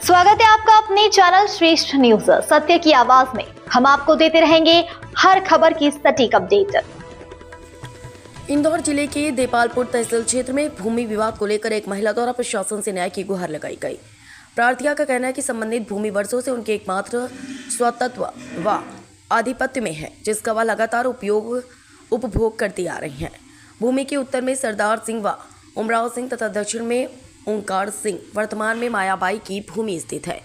स्वागत है आपका अपने चैनल श्रेष्ठ न्यूज सत्य की आवाज में। हम आपको देते रहेंगे हर खबर की सटीक अपडेट। इंदौर जिले के देपालपुर तहसील क्षेत्र में भूमि विवाद को लेकर एक महिला द्वारा प्रशासन से न्याय की गुहार लगाई गई। प्रार्थिया का कहना है कि संबंधित भूमि वर्षों से उनके एकमात्र स्वतंत्र व आधिपत्य में है, जिसका वह लगातार उपभोग करती आ रही हैं। भूमि के उत्तर में सरदार सिंह व उमराव सिंह तथा दक्षिण में ओंकार सिंह, वर्तमान में मायाबाई की भूमि स्थित है।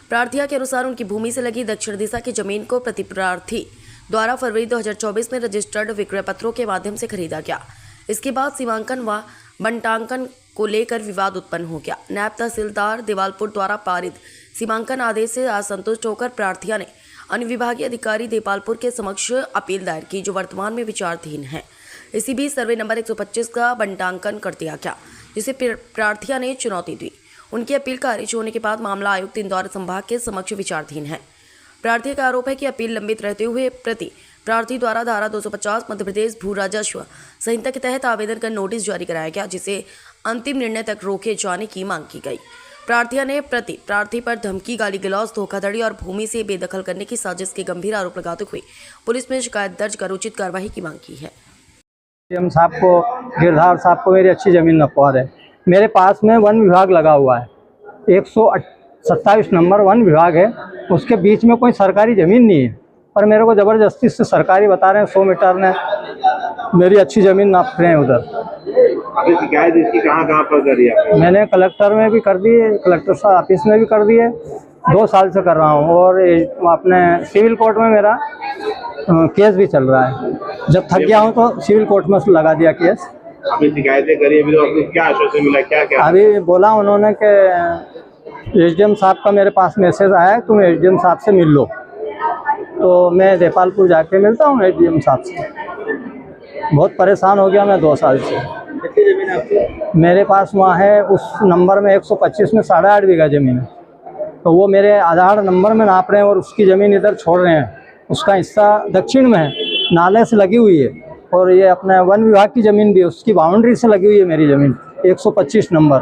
प्रार्थिया के अनुसार उनकी भूमि से लगी दक्षिण दिशा की जमीन को प्रति प्रार्थी द्वारा फरवरी 2024 में रजिस्टर्ड विक्रय पत्रों के माध्यम से खरीदा गया। इसके बाद सीमांकन व बंटांकन को लेकर विवाद उत्पन्न हो गया। नायब तहसीलदार देपालपुर द्वारा पारित सीमांकन आदेश से असंतुष्ट होकर प्रार्थिया ने अनुविभागीय अधिकारी देपालपुर के समक्ष अपील दायर की, जो वर्तमान में विचाराधीन है। इसी बीच सर्वे नंबर 125 का बंटांकन कर दिया गया, जिसे प्रार्थिया ने चुनौती दी। उनकी अपील खारिज होने के बाद मामला आयुक्त इंदौर संभाग के समक्ष विचाराधीन है। प्रार्थिया का आरोप है कि अपील लंबित रहते हुए प्रति प्रार्थी द्वारा धारा 250 मध्य प्रदेश भू राजस्व संहिता के तहत आवेदन कर नोटिस जारी कराया गया, जिसे अंतिम निर्णय तक रोके जाने की मांग की गई। प्रार्थिया ने प्रति प्रार्थी पर धमकी, गाली गलौज, धोखाधड़ी और भूमि से बेदखल करने की साजिश के गंभीर आरोप लगाते हुए पुलिस में शिकायत दर्ज कर उचित कार्रवाई की मांग की है। साहब को, गिरधार साहब को मेरी अच्छी ज़मीन नपवार है। मेरे पास में वन विभाग लगा हुआ है, 127 नंबर वन विभाग है, उसके बीच में कोई सरकारी ज़मीन नहीं है, पर मेरे को ज़बरदस्ती से सरकारी बता रहे हैं। 100 मीटर ने मेरी अच्छी ज़मीन नाप रहे हैं उधर। अभी शिकायत इसकी कहाँ पर करी है? मैंने कलेक्टर में भी कर दी है, कलेक्टर साहब ऑफिस में भी कर दी है, 2 साल से कर रहा हूँ। और अपने सिविल कोर्ट में मेरा केस भी चल रहा है। जब थक गया हूँ तो सिविल कोर्ट में लगा दिया केस। अभी शिकायतें करी, अभी तो आपको क्या आश्वासन मिला? क्या अभी बोला उन्होंने कि एसडीएम साहब का मेरे पास मैसेज आया है, तुम एसडीएम साहब से मिल लो। तो मैं देपालपुर जाके मिलता हूँ एसडीएम साहब से। बहुत परेशान हो गया मैं 2 साल से। कितनी जमीन आपकी? मेरे पास वहाँ है उस नंबर में 125 में 8.5 बीघा ज़मीन है। तो वो मेरे आधार नंबर में नाप रहे हैं और उसकी ज़मीन इधर छोड़ रहे हैं। उसका हिस्सा दक्षिण में है, नाले से लगी हुई है, और ये अपने वन विभाग की ज़मीन भी है, उसकी बाउंड्री से लगी हुई है मेरी ज़मीन 125 नंबर।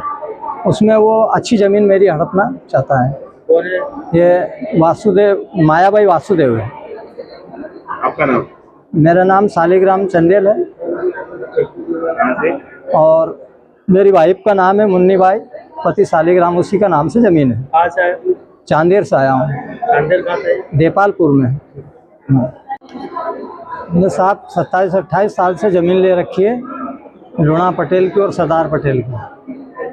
उसमें वो अच्छी ज़मीन मेरी हड़पना चाहता है। कौन है? ये वासुदेव, मायाबाई वासुदेव है। आपका नाम? मेरा नाम शालिग्राम चंदेल है। कहाँ से? और मेरी वाइफ का नाम है मुन्नी बाई, पति शालिग्राम, उसी का नाम से ज़मीन है। कहाँ से आए? चांदेर से आया हूँ। चांदेर कहाँ से? देपालपुर में। मैंने साहब 27-28 साल से ज़मीन ले रखी है, लुणा पटेल की और सरदार पटेल की।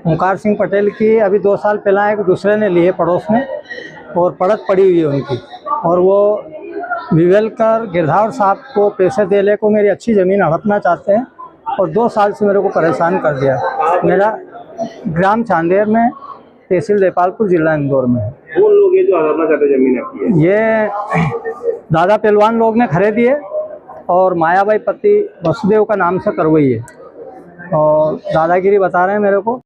ओंकार सिंह पटेल की अभी 2 साल पहला एक दूसरे ने लिए पड़ोस में, और पड़त पड़ी हुई है उनकी। और वो विवेलकर गिरधार साहब को पैसे देने को मेरी अच्छी ज़मीन हड़पना चाहते हैं, और 2 साल से मेरे को परेशान कर दिया। मेरा ग्राम चांदेर में, तहसील देपालपुर, जिला इंदौर में है। कौन लोग ये जो हड़पना चाहते जमीन आपकी है? ये दादा पहलवान लोग ने खरीदी है, और मायाबाई पति वसुदेव का नाम से करवाई है, और दादागिरी बता रहे हैं मेरे को।